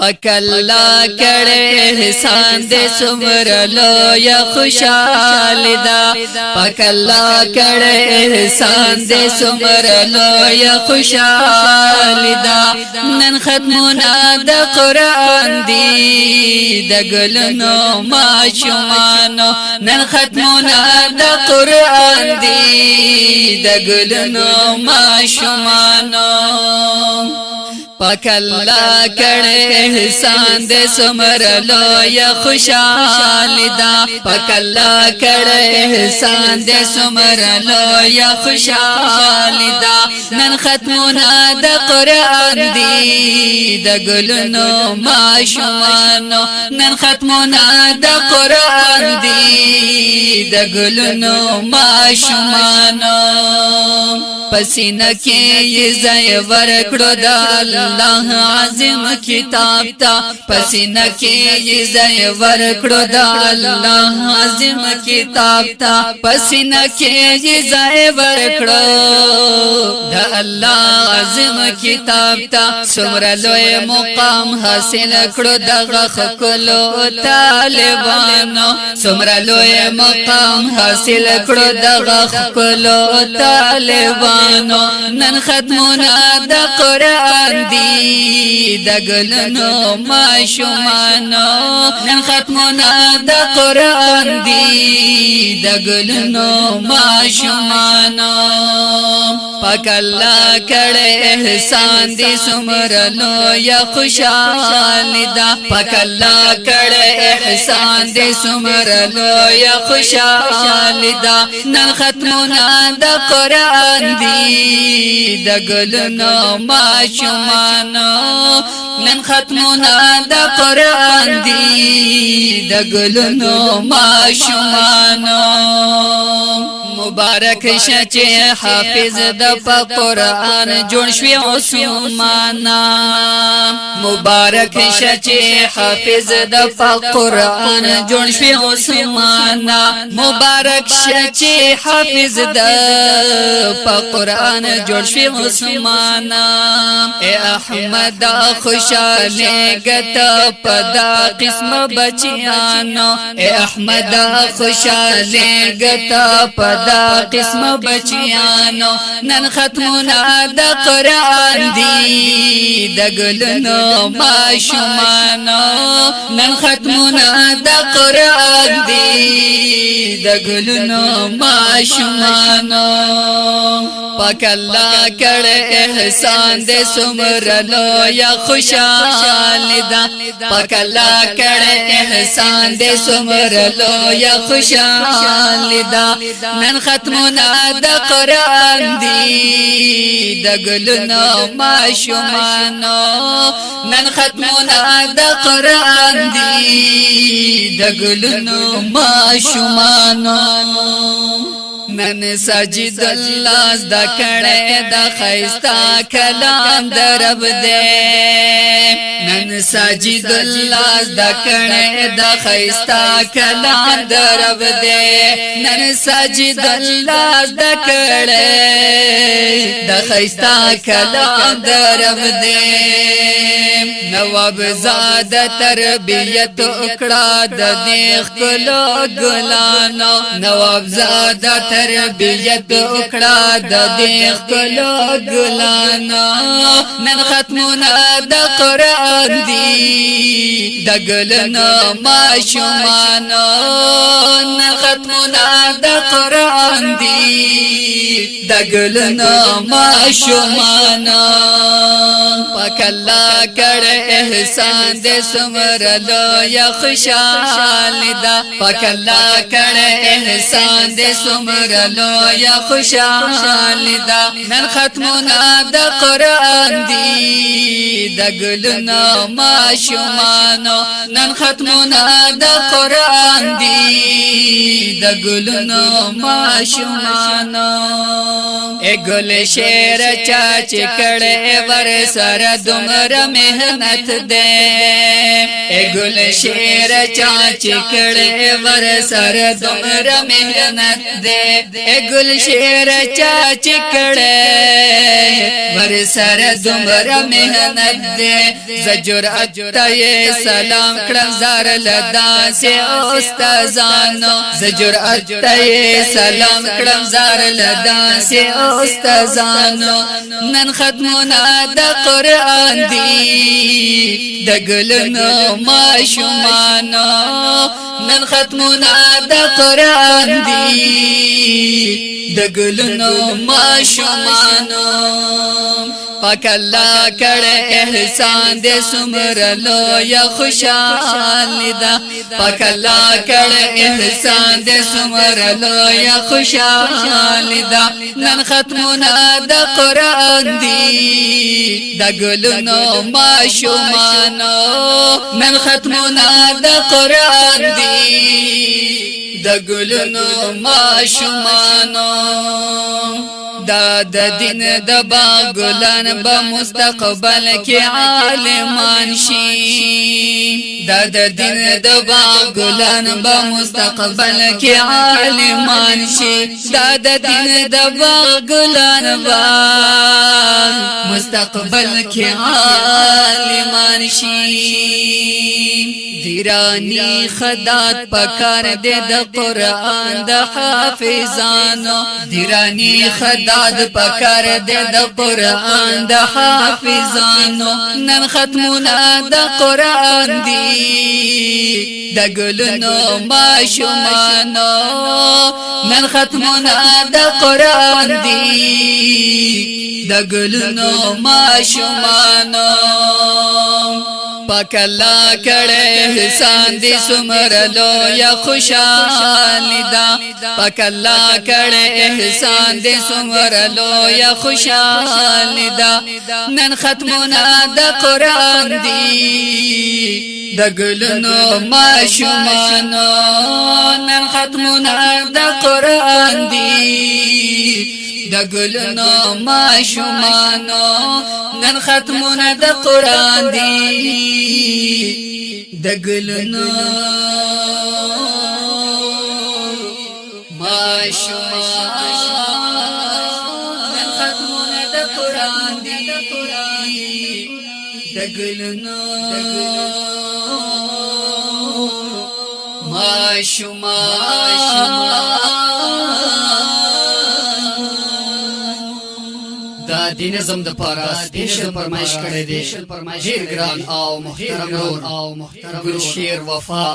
پکلا کڑے احسان دے سمر لو یا خوشحال دا پکلا کڑے احسان دے سمر لو یا خوشحال دا نن ختمنا دا قرآن دی دا گلنو معشومانو نن ختمنا دا قرآن دی دا گلنو معشومانو پکلا کڑے احسان دے سمر لو یا خوشحال دا پکلا کڑے احسان دے سمر لو یا خوشحال دا نن ختمنا دا قرآن دی دا گلنو معشومانو نن ختمنا دا قرآن دی دا گلنو معشومانو پسینہ کے یہ زی ورکڑو دا اللہ عظیم کتاب تا پسینہ کے یہ زی ورکڑو دا اللہ عظیم کتاب تا پسینہ کے یہ زی ورکڑو دا اللہ عظیم کتاب تا سمرا لوی مقام حاصل کڑو دا غخ کلو طالبانو سمرا لوی مقام حاصل کڑو دا غخ کلو طالبانو نن ختمنا دا قرآن دی دا گلنو معشومانو نن ختمنا دا قرآن دی دا گلنو معشومانو پکلا کڑے احسان دی سمر لو یا خوشحال دا پکلا کڑے احسان دی سمر لو یا خوشحال دا نن ختمنا دا قرآن دی دا گلنو معشومانو نن ختمنا دا قرآن دی دا گلنو معشومانو مبارک شچے حافظ دا پا قرآن جوڑ شوی عثمانا مبارک شچے حافظ دا پا قرآن جوڑ شوی عثمانا مبارک شچے حافظ دا پا قرآن جوڑ شوی عثمانا اے احمد خوشالے گتا پدا قسم بچیانو اے احمد خوشالے گتا پدا قسم بچیانو نن ختمنا دا قرآن دی دا گلنو معشومانو نن ختمنا دا قرآن دی دا گلنو معشومانو پکلا کڑے احسان دے سمر لو یا خوشحال دا پکلا کڑے احسان دے سمر لو یا خوشحال دا نن ختمنا دا قرآن دی دا گلنو معشومانو نن ختمنا دا قرآن دی دا گلنو معشومانو نن سجد اللہ دا کڑے دا خیستا کلام دا رب دے نن سجد اللہ دا کڑے دا خیستا کلام دا رب دے نن سجد اللہ دا کڑے دا خیستا کلام دا رب دے نواب زاد تربیت اکڑا دا دیخ کلو گلانو نواب زاد تربیت اکڑا دا دیخ کلو گلانو نن ختمنا دا قرآن دی دا گلنو معشومانو نن ختمنا دا قرآن دی دا گلنو معشومانو پکلا کڑے احسان دے سمر لو یا خوشحال دا پکلا کڑے احسان دے سمر لو یا خوشحال دا نن ختمنا دا قرآن دی دا گلنو معشومانو نن ختمنا دا قرآن دی دا گلنو معشومانو اے گل شیر چاچ کڑے ور سر دمر مہر مهنت دے اے گل شیر چاچ کڑے ور سر دمر محنت دے اے گل شیر چاچ کڑے ور سر دمر محنت دے زجرات تے سلام کړم زار لدا سے استادانو زجرات تے سلام کړم زار لدا سے استادانو نن ختمنا د قران دی د ګلنو ماشومانو نن ختمنا د قران دی د ګلنو ماشومانو پاک الله کړه احسان دې سمر لو یا خوشال دا پاک الله کړه احسان دې سمر لو یا خوشال دا نن ختمنا د قران دی د ګلونو ماشومانو نن ختمنا د قران دی د ګلونو ماشومانو دا د دین د باغلان به مستقبل کې عالمان شي دا د دین د باغلان به مستقبل کې عالمان شي دا د دین د باغلان به مستقبل کې عالمان شي دیرانی خدات پکار دے د قرآن د حافظانو دیرانی خدات پکار دے د قرآن د حافظانو نن ختمنا د قرآن دی د ګلونو ماشومانو نن ختمنا د قرآن دی د ګلونو ماشومانو پاک الله کړه احسان دې سمر لو یا خوشال دا پاک الله کړه احسان دې سمر لو یا خوشال دا نن ختمنا د قران دی د ګلونو ماشومانو نن ختمنا د قران دی د ګلونو ماشومانو نن ختمنا د قران دی د ګلونو ماشومانو نن ختمنا د قران دی د ګلونو ماشومانو دا دین زم د پارا سپیشل فرمایش کړی دی ډیر ګران او محترم ګل شیر وفا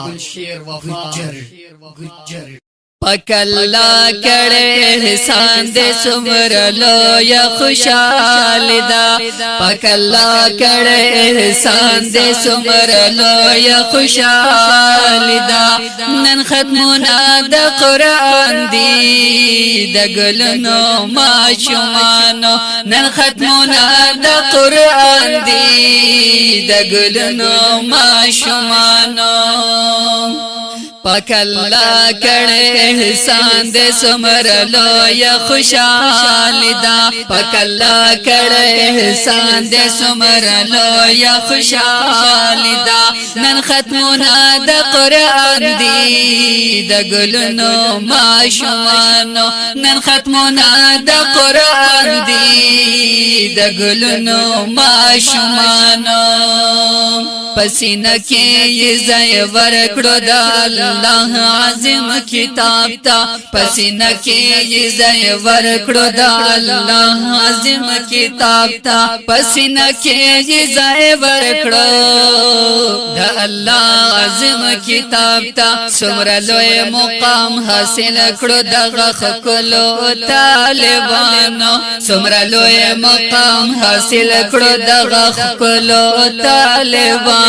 ګجر پاک الله کړه احسان دې سمر لو یا خوشال دا پاک الله کړه احسان دې سمر لو یا خوشال دا نن ختمنا د قران دی د ګلونو ماشومانو نن ختمنا د قران دی د ګلونو ماشومانو پاک الله کړه احسان دې سمر لو یا خوشال دا پاک الله کړه احسان دې سمر لو یا خوشال دا نن ختمنا د قران دی د ګلونو ماشومانو نن ختمنا د قران دی د ګلونو ماشومانو پسینه کې زای ورکړو د الله عظیم کتاب تا پسینه کې زای ورکړو د الله عظیم کتاب تا پسینه کې زای ورکړو د الله عظیم کتاب تا څومره لوی مقام حاصل کړو دغه خلکو طالبانو څومره لوی مقام حاصل کړو دغه خلکو طالبانو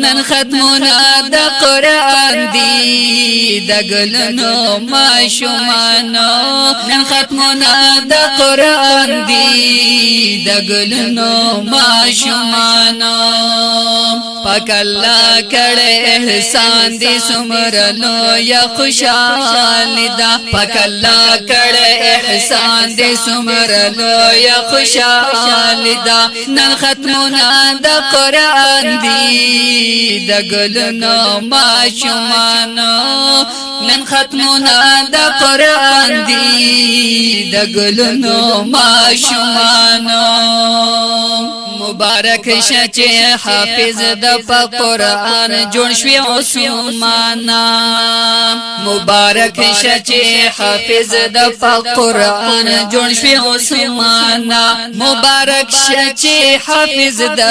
نن ختمنا د قران دی د ګلونو ماشومانو نن ختمنا د قران دی د ګلونو ماشومانو پاک الله کړه احسان دې سمرلو یا خوشحال دا پاک الله کړه احسان دې سمرلو یا خوشحال دا نن ختمونه د قران دی د ګلونو ماشومانو نن ختمونه د قران دی د ګلونو ماشومانو مبارک شچه حافظ د قرآن جوړ شوی عثمان مبارک شچه حافظ د قرآن جوړ شوی عثمان مبارک شچه حافظ د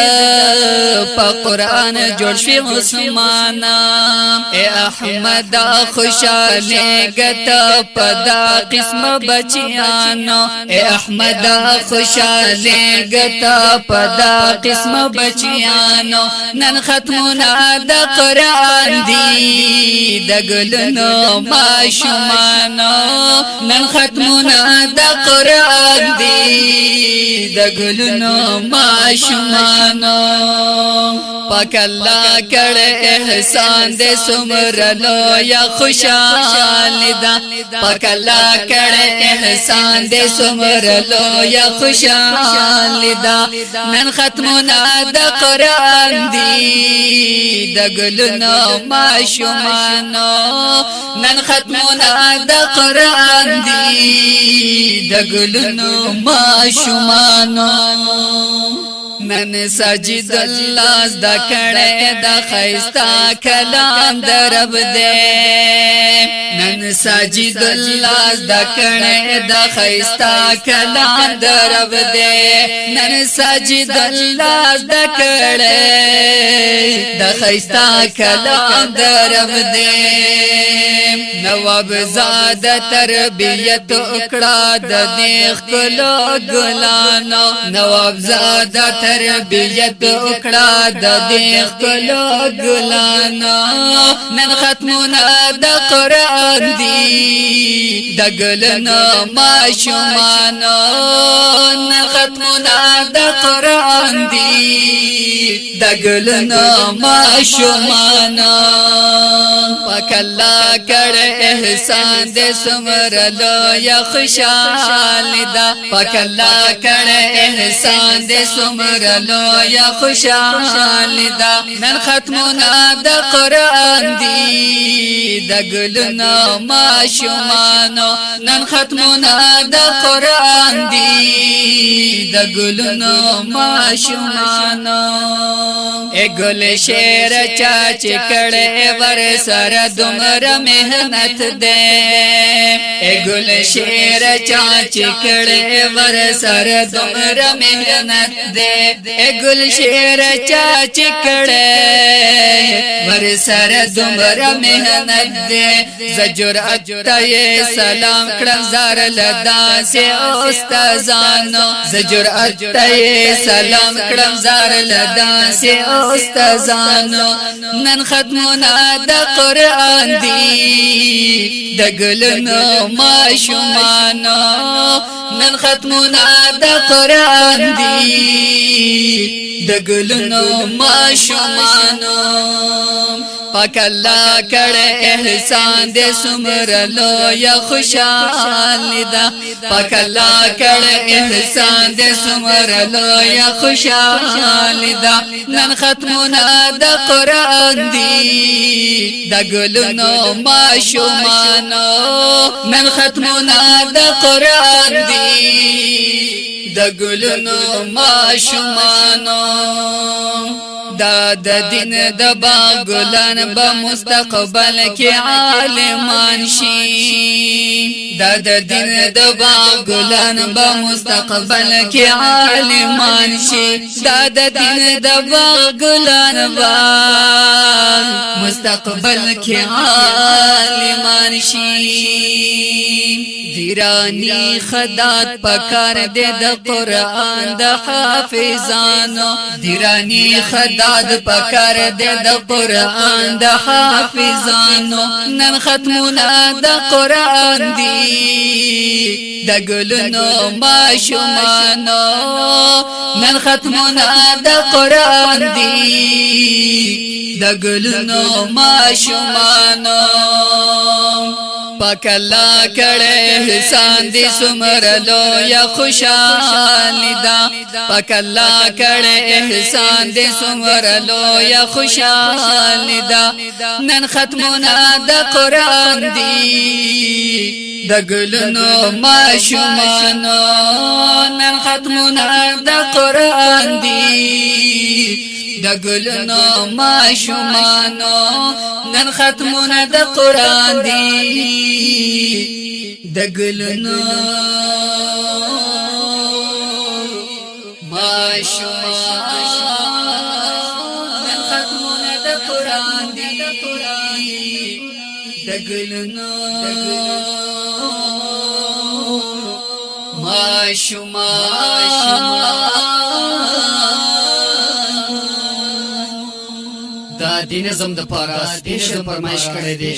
قرآن جوړ شوی عثمان اے احمد خوشاله گت پدا قسم بچیانو اے احمد خوشاله گت پدا قسم بچیانو نن ختمونه د قران دی د ګلونو ماشومانو نن ختمونه د قران دی د ګلونو ماشومانو پاک الله کړه احسان دې سمرلو یا خوشحال دا پاک الله کړه احسان دې سمرلو یا خوشحال دا نن ختمونه د قران دی د ګلونو ماشومانو نن ختمونه د قران دی د ګلونو ماشومانو نن سجد الله د کړه د خيستا کلام درب دے نن سجد الله د کړه د خيستا کلام درب دے نن سجد الله د کړه د خيستا کلام درب دے نواب زاد تربیت اکڑا د دیخ کلو گلانو نواب زاد تربیت اکڑا د دیخ کلو گلانو نن ختمونه د قران دی د گلنو ماشومانو نن ختمونه د قران دی د گلنو ماشومانو پاک الله کړه احسان دې سمرلو یا خوشحال دا پاک الله کړه احسان دې سمرلو یا خوشحال دا نن ختمونه د قران دی د ګلونو ماشومانو نن ختمونه د قران دی د ګلونو ماشومانو اے گل شیر چاچ کړه ور سره دومره مهنت دے اے گل شیر چاچ کړه ور سره دومره مهنت دے اے گل شیر چاچ کړه ور سره دومره مهنت دے زجرات ته سلام کړم زار لدا سے استادانو زجرات ته سلام کړم زار لدا سے استادانو نن ختمونه د قران دی د ګلونو ماشومانو نن ختمونه د قران دی د ګلونو ماشومانو پاک الله کړه احسان دې سمرلو یا خوشحال دا پاک الله کړه احسان دې سمرلو یا خوشحال دا نن ختمونه د قران دی د ګلونو ماشومانو نن ختمونه د قران دی د ګلونو ماشومانو دا د دین د باغ ګلان به مستقبل کې عالمان شي دا د دین د باغ ګلان به مستقبل کې عالمان شي دا د دین د باغ ګلان به مستقبل کې عالمان شي دیرانی خدات پکار دے د قرآن د حافظانو دیرانی خدات پکار دے د قرآن د حافظانو نن ختمونه د قرآن دی د ګلونو ماشومانو نن ختمونه د قرآن دی د ګلونو ماشومانو پاک الله کړه احسان دې سمرلو یا خوشالي دا پاک الله کړه احسان دې سمرلو یا خوشالي دا نن ختمونه د قرآن دی د ګلونو ماشومانو نن ختمونه د قرآن دی د ګلونو ماشومانو نن ختمونه د قرآن دی د ګلونو ماشومانو نن ختمونه د قرآن دی د ګلونو ماشومانو دین نظم د پارا سپیشل فرمایش کړی دی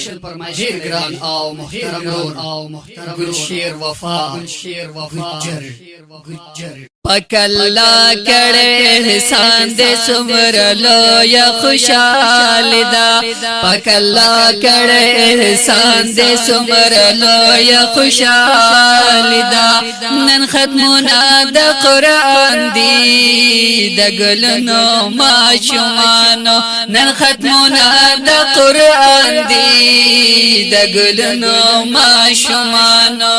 ډیر ګران او محترم ګل شیر وفا گجر پاک الله کړه احسان دې سمرلو یا خوشاله دا پاک الله کړه احسان دې سمرلو یا خوشاله دا نن ختمونه د قرآن دی د ګلونو ماشومانو نن ختمونه د قرآن دی د ګلونو ماشومانو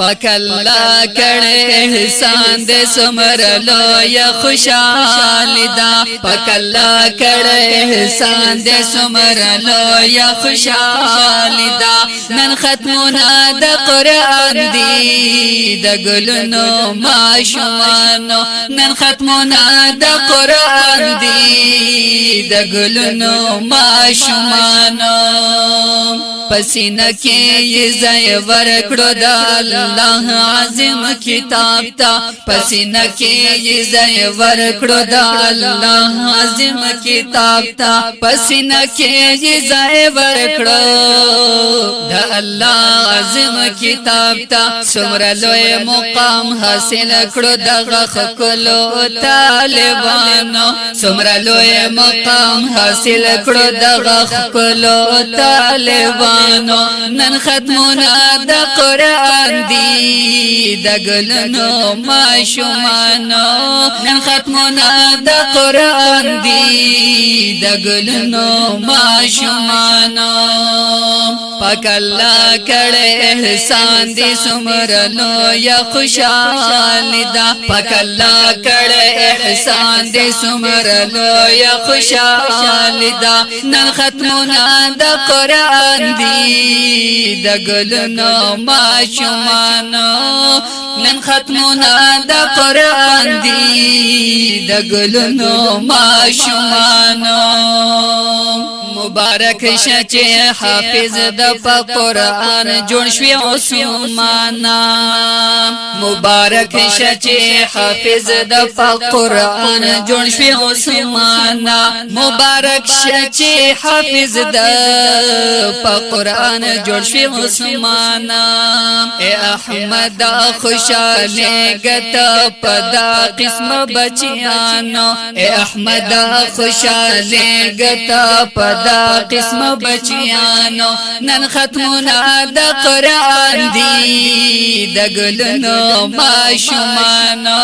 پاک الله کړه احسان دې سمرلو یا خوشاله دا پاک الله کړه احسان دې سمرلو یا خوشاله دا نن ختمونه د قرآن دی د ګلونو ماشومانو نن ختمونه د قرآن دی د ګلونو ماشومانو پسینه کې یې ځای ورکړو د الله عظیم کتاب تا پسینه کې یې ځای ورکړو د الله عظیم کتاب تا پسینه کې یې ځای ورکړو د الله عظیم کتاب تا څومره لوی مقام حاصل کړو دغه خلکو طالبانو څومره لوی مقام حاصل کړو دغه خلکو طالبانو نن ختمونه د قرآن دی د ګلونو ماشومانو نن ختمونه د قرآن دی د ګلونو ماشومانو پاک الله کړه احسان دې سمرلو یا خوشاله دا پاک الله کړه احسان دې سمرلو یا خوشاله دا نن ختمونه د قرآن دی د ګلونو ماشومانو نن ختمونه د قرآن دی د ګلونو ماشومانو مبارک شچه حافظ د قرآن جوړ شوی عثمانا مبارک شچه حافظ د قرآن جوړ شوی عثمانا مبارک شچه حافظ د قرآن جوړ شوی عثمانا اے احمد خوشاله گتا پدا قسم بچیانو اے احمد خوشاله گتا پدا قسم بچیانو نن ختمونه د قرآن دی د ګلونو ماشومانو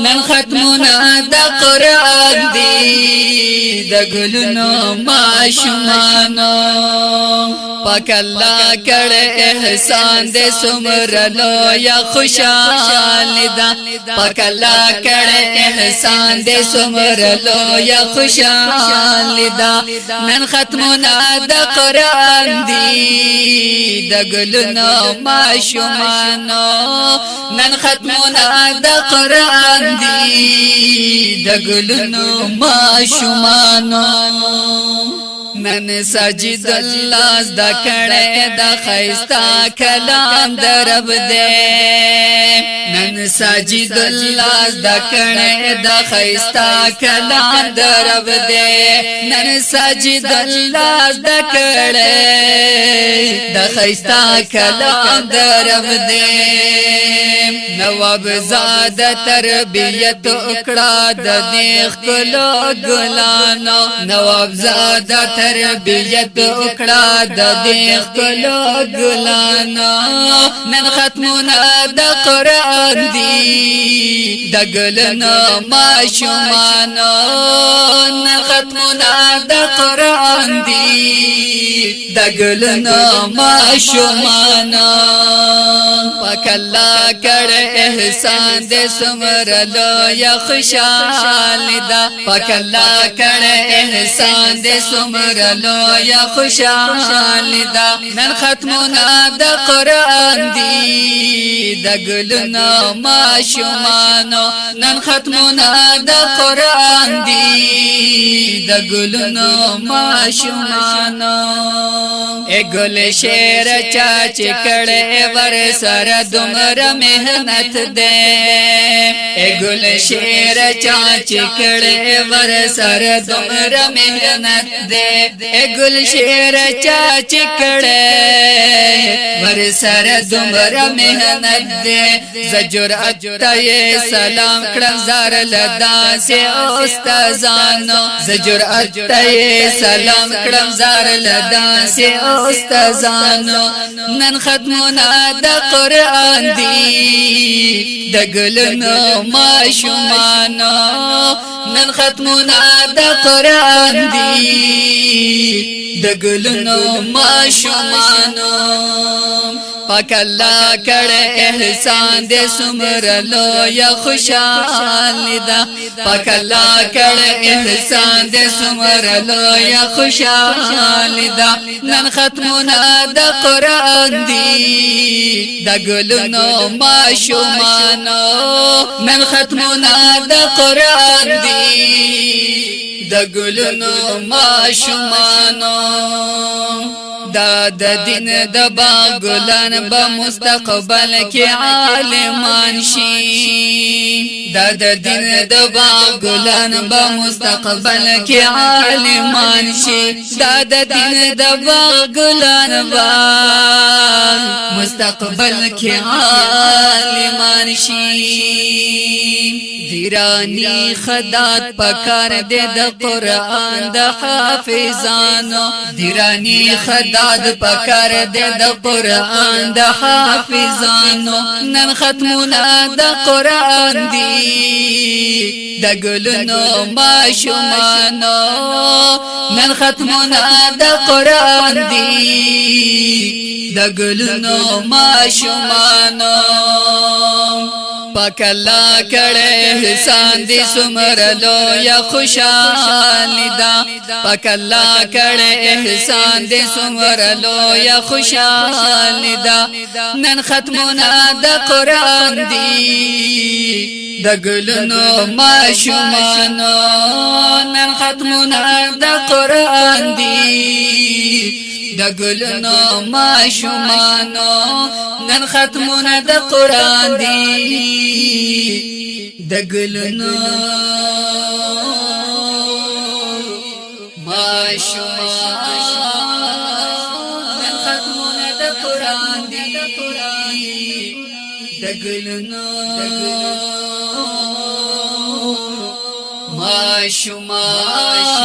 نن ختمونه د قرآن دی د ګلونو ماشومانو پاک الله کړه احسان دې سمرلو یا خوشاله دا پاک الله کړه احسان دې سمرلو یا خوشاله دا نن ختمونه د قرآن دی د ګلونو ماشومانو نن ختمونه د قرآن دی د ګلونو ماشومانو نن سجد الله د کړه د خيستا کلام درب دې نن سجد الله د کړه د خيستا کلام درب دې نن سجد الله د کړه د خيستا کلام درب دې نواب زاد تربیت وکړه د دې خلو ګلانو نواب زاد تربیت وکړه د دې خلو ګلانو نن ختمونه د قران دی د ګلنو ماشومانو نن ختمونه د قران دی د ګلنو ماشومانو پاک الله کړه احسان دې سمرلو یا خوشال دا پاک الله کړه احسان دې سمرلو یا خوشال دا نن ختمونه د قران دی د ګلنو ماشومانو نن ختمونه د قران دی د ګلنو ماشومانو اے گل شیر چاچ کړه ور سره دومره مهنت دې اے گل شیر چاچ کړه ور سره دومره مهنت دې اے گل شیر چاچ کړه ور سره دومره مهنت دې زجرات ته سلام کړم زار لدا سه استادانو زجرات ته سلام کړم زار لدا سه استادانو نن ختمونه د قران دی د ګلنو ماشومانو نن ختمونه د قران دی د ګلنو ماشومانو پاک الله کړه احسان دې سمرلو یا خوشال دا پاک الله کړه احسان دې سمرلو یا خوشال دا نن ختمونه د قران دی د ګلنو ماشومانو نن ختمونه د قران دی د ګلنو ماشومانو دا د دین د باغ ګلان به مستقبل کې عالمان شي دا د دین د باغ ګلان به مستقبل کې عالمان شي دا د دین د باغ ګلان به مستقبل کې عالمان شي دیرانی خدات پکار دے د قرآن د حافظانو دیرانی خدات پکار دے د قرآن د حافظانو نن ختمونه د قرآن دی د ګلنو ماشومانو نن ختمونه د قرآن دی د ګلنو ماشومانو پاک الله کړه احسان دې سمرلو یا خوشال دا پاک الله کړه احسان دې سمرلو یا خوشال دا نن ختمونه د قران دی د ګلنو ماشومانو نن ختمونه د قران دی د ګلنو ماشومانو نن ختمونه د قران دی د ګلنو ماشومانو نن ختمونه د قران دی د ګلنو ماشومانو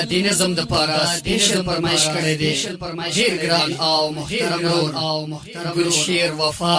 دی نظم د پارا سپیشل فرمایش کړی دی ډیر ګران او محترم ګل شیر وفا